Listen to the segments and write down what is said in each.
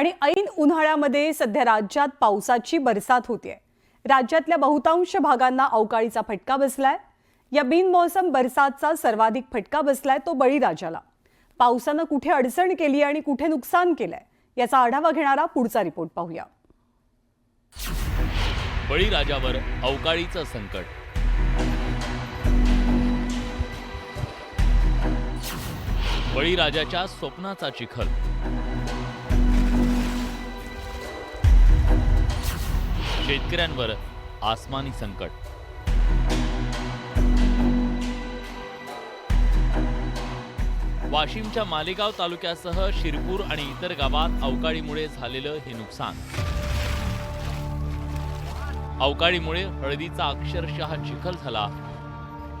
आणि ऐन उन्हाळ्यामध्ये सध्या राज्यात पावसाची बरसात होते। राज्यातल्या बहुतांश भागांना अवकाळीचा फटका बसलाय। या बिनमौसम बरसातचा सर्वाधिक फटका बसलाय तो बळीराजाला। पावसानं कुठे अडचण केली आणि कुठे नुकसान केलंय याचा आढावा घेणारा पुढचा रिपोर्ट पाहूया। बळीराजावर अवकाळीचं संकट। बळीराजाच्या स्वप्नाचा चिखल। शेतकऱ्यांवर आसमानी संकट। वाशिमच्या मालेगाव तालुक्यासह शिरपूर आणि इतर गावात अवकाळीमुळे झालेलं हे नुकसान। अवकाळीमुळे हळदीचा अक्षरशः चिखल झाला।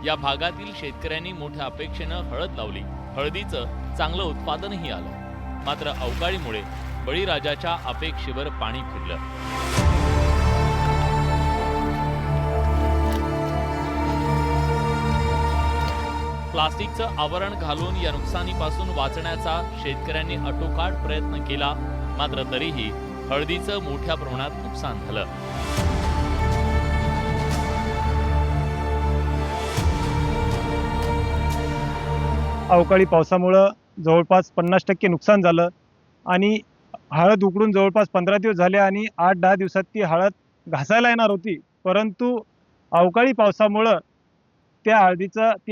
या भागातील शेतकऱ्यांनी मोठ्या अपेक्षेनं हळद लावली। हळदीचं चांगलं उत्पादनही आलं, मात्र अवकाळीमुळे बळीराजाच्या अपेक्षेवर पाणी फिरलं। प्लास्टिकचं आवरण घालून या नुकसानीपासून वाचण्याचा शेतकऱ्यांनी आटोकाट प्रयत्न केला, मात्र तरीही हळदीचं मोठ्या प्रमाणात नुकसान झालं। अवकाळी पावसामुळे जवळपास 50% नुकसान झालं आणि हळद उकडून जवळपास 15 दिवस झाले आणि 8-10 दिवसात ती हळद घासायला येणार होती, परंतु अवकाळी पावसामुळे ती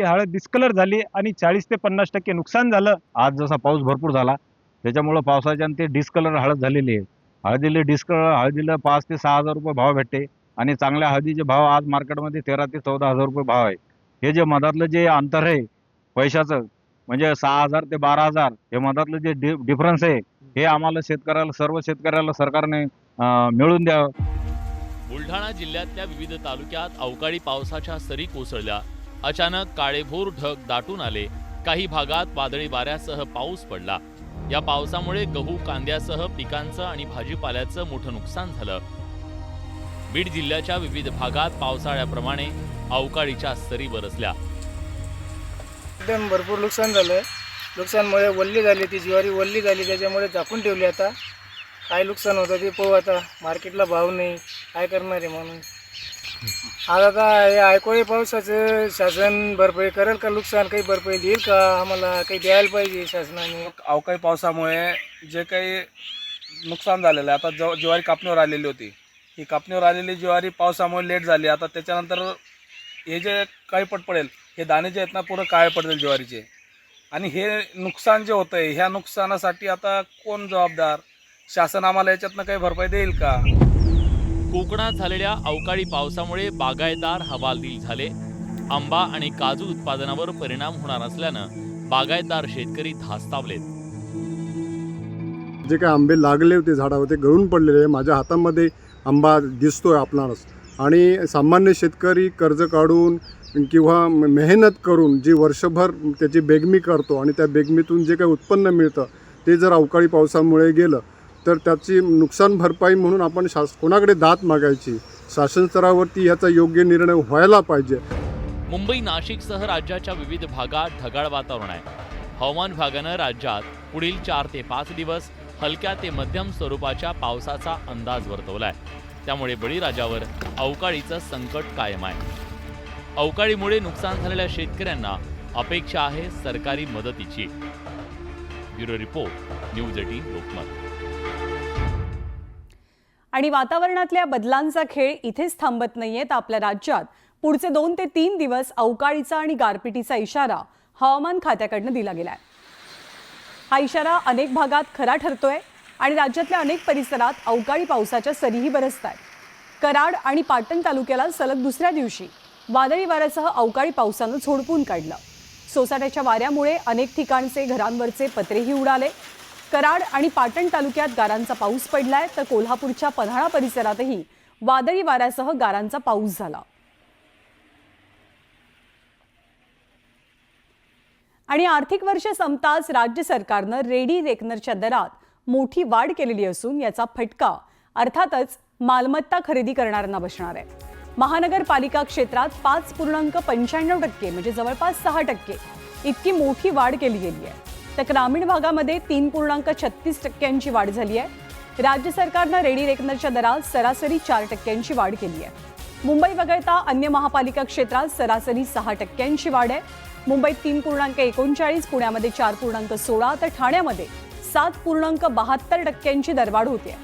हळद डिस्कलर झाली आणि 40 ते 50% नुकसान झालं। आज जसा पाऊस भरपूर झाला त्याच्यामुळे पावसाच्याने ते डिस्कलर हळद झालेली आहे। हळदीला डिस्कलर हळदीला 5 ते 6 हजार रुपये भाव भेटते आणि चांगल्या हळदीचे भाव आज मार्केटमध्ये 13 ते 14 हजार रुपये भाव आहे। हे जे मधातलं जे अंतर आहे पैशाचं, म्हणजे 6 हजार ते 12 हजार हे मधातलं जे डिफरन्स आहे हे आम्हाला शेतकऱ्याला, सर्व शेतकऱ्याला सरकारने मिळवून द्यावं। बुलढाणा जिल्ह्यातल्या विविध तालुक्यात अवकाळी पावसाच्या सरी कोसळल्या। अचानक काळेभोर ढग दाटून आले। काही भागात वादळी वाऱ्यासह पाऊस पडला। या पावसामुळे गहू, कांद्यासह पिकांचं आणि भाजीपाल्याचं मोठं नुकसान झालं। बीड जिल्ह्याच्या विविध भागात पावसाळ्याप्रमाणे अवकाळीच्या सरी बरसल्या। एकदम भरपूर नुकसान झालं। नुकसानमुळे वल्ली झाली, ती ज्वारी वल्ली झाली, त्याच्यामुळे झाकून ठेवली। आता काय नुकसान होतं ते पाहू। आता मार्केटला भाव नाही, काय करणार आहे म्हणून। आज आता हे अवकाळी पावसाचं शासन भरपाई करेल का? नुकसान काही भरपाई देईल का? आम्हाला काही द्यायला पाहिजे शासनाने। अवकाळी पावसामुळे जे काही नुकसान झालेलं आहे, आता ज्वारी कापणीवर आलेली होती, ही कापणीवर आलेली ज्वारी पावसामुळे लेट झाली। आता त्याच्यानंतर हे जे काळी पट पडेल, हे दाणे जे आहेत ना पूर्ण काळे पडतील ज्वारीचे, आणि हे नुकसान जे होतं आहे ह्या नुकसानासाठी आता कोण जबाबदार? शासन आम्हाला याच्यातनं काही भरपाई देईल का? कोकणात झालेल्या अवकाळी पावसामुळे बागायतदार हवालदिल झाले। आंबा आणि काजू उत्पादनावर परिणाम होणार असल्यानं बागायतदार शेतकरी धास्तावलेत। जे काही आंबे लागले होते झाडावर ते गळून पडलेले, माझ्या हातामध्ये आंबा दिसतोय आपणास। आणि सामान्य शेतकरी कर्ज काढून किंवा मेहनत करून जी वर्षभर त्याची बेगमी करतो आणि त्या बेगमीतून जे काही उत्पन्न मिळतं ते जर अवकाळी पावसामुळे गेलं तर त्याची नुकसान भरपाई म्हणून आपण कोणाकडे दाद मागायची? शासन स्तरावरती याचा योग्य निर्णय व्हायला पाहिजे। मुंबई, नाशिकसह राज्याच्या विविध भागात ढगाळ वातावरण आहे। हवामान विभागानं राज्यात पुढील 4 ते 5 दिवस हलक्या ते मध्यम स्वरूपाच्या पावसाचा अंदाज वर्तवलाय। त्यामुळे बळीराजावर अवकाळीचं संकट कायम आहे। अवकाळीमुळे नुकसान झालेल्या शेतकऱ्यांना अपेक्षा आहे सरकारी मदतीची। Bureau report, news 18 Lokmat. आणि वातावरणातल्या बदलांचा खेळ इथेच थांबत नाहीयेत। आपल्या राज्यात पुढचे 2 ते 3 दिवस अवकाळीचा आणि गारपिटीचा इशारा हवामान खात्याकडनं दिला गेलाय। हा इशारा अनेक भागात खरा ठरतोय आणि राज्यातल्या अनेक परिसरात अवकाळी पावसाच्या सरीही बरसतायत। कराड आणि पाटण तालुक्याला सलग दुसऱ्या दिवशी वादळी वाऱ्यासह अवकाळी पावसानं झोडपून काढलं। सोसाट्याच्या वाऱ्यामुळे अनेक ठिकाणचे घरांवरचे पत्रेही उडाले। कराड आणि पाटण तालुक्यात गारांचा पाऊस पडलाय, तर कोल्हापूरच्या पन्हाळा परिसरातही वादळी वाऱ्यासह गारांचा पाऊस झाला। आणि आर्थिक वर्ष संपताच राज्य सरकारनं रेडी रेकनरच्या दरात मोठी वाढ केलेली असून याचा फटका अर्थातच मालमत्ता खरेदी करणाऱ्यांना बसणार आहे। महानगरपालिका क्षेत्रात 5.95% म्हणजे जवळपास 6% इतकी मोठी वाढ केली गेली आहे। तर ग्रामीण भागामध्ये 3.36% वाढ झाली आहे। राज्य सरकारनं रेडी रेकनरच्या दरात सरासरी 4% वाढ केली आहे. मुंबई वगळता अन्य महापालिका क्षेत्रात सरासरी 6% वाढ आहे. मुंबईत 3.39, पुण्यामध्ये 4.16 तर ठाण्यामध्ये 7.72% दरवाढ होते.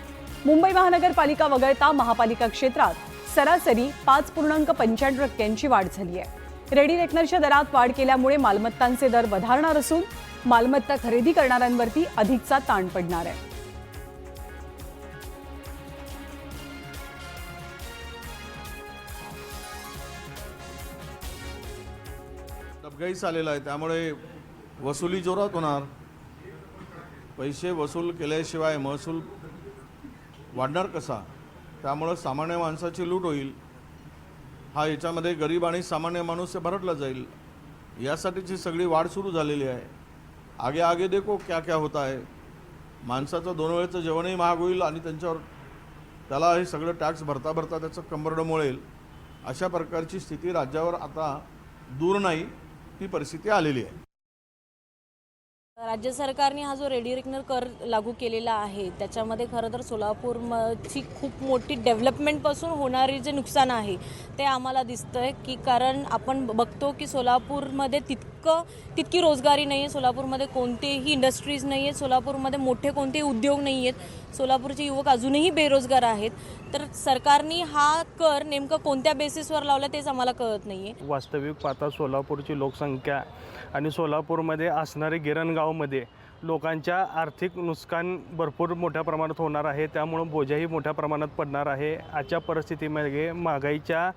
मुंबई महानगरपालिका वगळता महापालिका क्षेत्रात सरासरी 5.95% वाढ झाली आहे. रेडी रेकनरच्या दरात वाढ केल्यामुळे मालमत्तांचे दर वधारणार असून मालमत्ता खरेदी करणाऱ्यांवरती अधिकचा ताण पडणार आहे. डबघाईस आलेला आहे, त्यामुळे वसुली जोरात होणार. पैसे वसूल केल्याशिवाय महसूल वाढणार कसा? त्यामुळं सामान्य माणसाची लूट होईल. हा याच्यामध्ये गरीब आणि सामान्य माणूस भरडला जाईल. यासाठीची सगळी वाढ सुरू झालेली आहे. आगे आगे देखो क्या क्या होता है. माणसाचं 2 वेळचं जेवणही महाग होईल आणि त्याला हे सगळं टॅक्स भरता भरता त्याचं कंबरडं मोळेल. अशा प्रकारची स्थिती राज्यावर आता दूर नाही, ती परिस्थिती आलेली आहे. राज्य सरकारने हा जो रेडी रेकनर कर लागू केलेला आहे त्याच्यामध्ये खरं तर सोलापूरची खूप मोठी डेव्हलपमेंटपासून होणारी जे नुकसान आहे ते आम्हाला दिसतं आहे की कारण आपण बघतो की सोलापूरमध्ये तितकी रोजगारी नाही आहे. सोलापूरमध्ये कोणतेही इंडस्ट्रीज नाही आहेत. सोलापूरमध्ये मोठे कोणतेही उद्योग नाही आहेत. सोलापूरचे युवक अजूनही बेरोजगार आहेत. तर सरकारने हा कर नेमकं कोणत्या बेसिसवर लावला तेच आम्हाला कळत नाही आहे. वास्तविक पाहता सोलापूरची लोकसंख्या आणि सोलापूरमध्ये असणारे गिरणगावमध्ये लोकांच्या आर्थिक नुकसान भरपूर मोठ्या प्रमाणात होणार आहे. त्यामुळं बोजाही मोठ्या प्रमाणात पडणार आहे. आजच्या परिस्थितीमध्ये महागाईच्या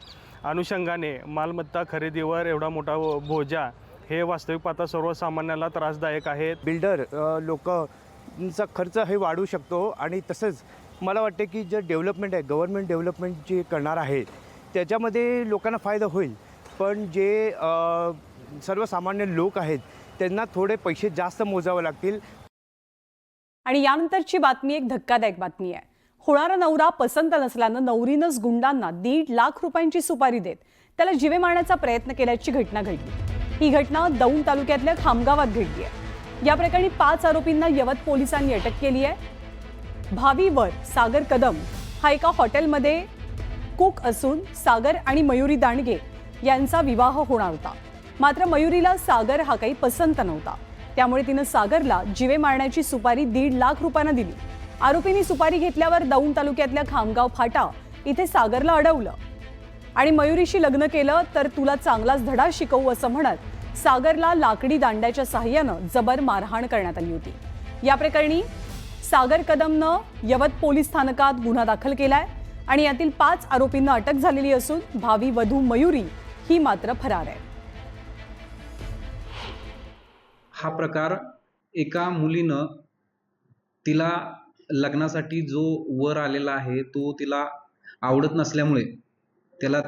अनुषंगाने मालमत्ता खरेदीवर एवढा मोठा बोजा हे वास्तविक पाहता सर्वसामान्याला त्रासदायक आहे. बिल्डर लोकांचा खर्च हे वाढू शकतो आणि तसंच मला वाटते की जे डेव्हलपमेंट आहे गव्हर्नमेंट डेव्हलपमेंट जे करणार आहे त्याच्यामध्ये लोकांना फायदा होईल. पण जे सर्वसामान्य लोक आहेत त्यांना थोडे पैसे जास्त मोजावे लागतील. आणि यानंतरची बातमी एक धक्कादायक बातमी आहे. होणारा नवरा पसंत नसल्यानं नवरीनंच गुंडांना 1.5 लाख रुपयांची सुपारी देत त्याला जीवे मारण्याचा प्रयत्न केल्याची घटना घडली. ही घटना दौंड तालुक्यातल्या खामगावात घडली आहे. या प्रकरणी 5 आरोपींना यवत पोलिसांनी अटक केली आहे. भावीवर सागर कदम हा एका हॉटेलमध्ये कुक असून सागर आणि मयुरी दांडगे यांचा विवाह होणार होता. मात्र मयुरीला सागर हा काही पसंत नव्हता. त्यामुळे तिनं सागरला जीवे मारण्याची सुपारी 1.5 लाख रुपयांना दिली. आरोपींनी सुपारी घेतल्यावर दौंड तालुक्यातल्या खामगाव फाटा इथे सागरला अडवलं आणि मयुरीशी लग्न केलं तर तुला चांगलाच धडा शिकवू असं म्हणत सागरला लाकडी दांड्याच्या साहाय्यानं जबर मारहाण करण्यात आली होती. या प्रकरणी सागर कदमनं यवत पोलीस स्थानकात गुन्हा दाखल केलाय आणि यातील 5 आरोपींना अटक झालेली असून भावी वधू मयुरी ही मात्र फरार आहे. हा प्रकार एका मुलीनं तिला लग्नासाठी जो वर आलेला आहे तो तिला आवडत नसल्यामुळे त्याला